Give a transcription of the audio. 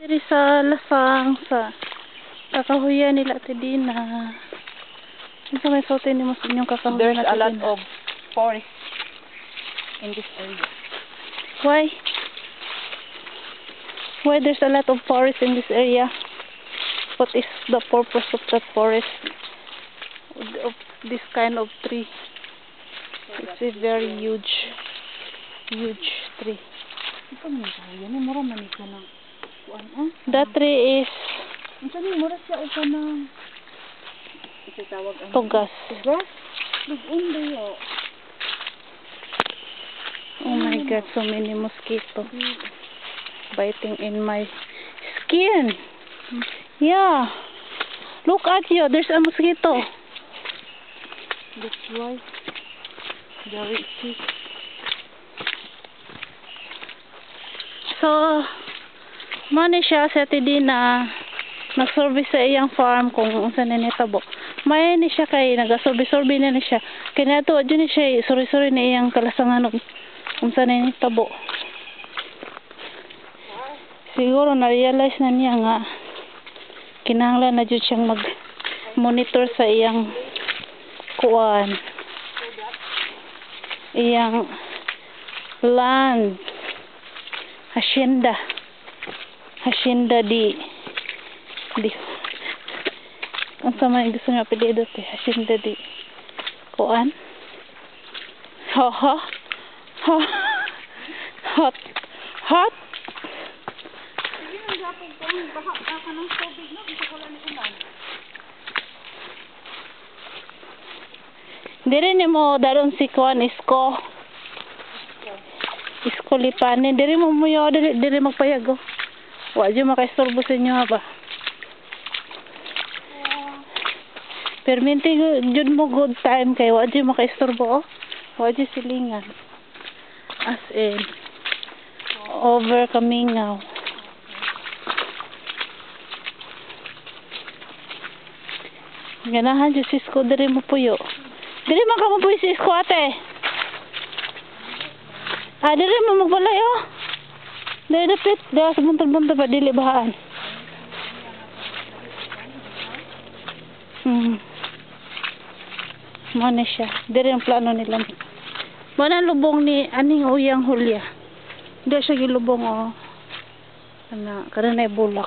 Diri sa lasang sa kakahuyan nila Ate Dina. Ano may sultin mo sa inyong kakahuyan? There's a lot of forest in this area. Why? Why there's a lot of forest in this area? What is the purpose of that forest? Of this kind of tree? It's a very huge tree. Ito man tayo. Yan mura man ito na. That tree is Ito ni mura siya o ka na. Ito tawag ang tugas. tugas? Lugon dayo. Oh my God, so many mosquito biting in my skin. Yeah. Look at you, there's a mosquito. That's why. Very sick. So, mani siya sa Ate Dina nag-service sa iyang farm kung saan na nitabo. May ni siya kay nag-survey na siya. Kaya nato dyan ni siya suri-suri na iyang kalasangan kung saan na nitabo. Siguro na-realize na niya nga kinahanglan na dyan siyang mag-monitor sa iyang kuwan. Iyang land. Hacienda di ang sama yung gusto niya apelido te Hacienda di kuan hot diri ni mo daron si kuan isko lipanin diri mo muyo diri magpayago wa jud makaistorbo sa inyo ba perminti jud mo good time kay wa jud makaistorbo wa jud silingan as in over kamingaw ganahan jud si isko diri mo puyo diri man ka mo puyo si isko ate. Dili mo magbalay oh. Dili dapit, dili sa buntal-buntal pa dili bahaan. Muna siya. Dili ang plano nila. Muna lubong ni aning uyang hulya. Dili siya gilubong oh. Kana na bulak.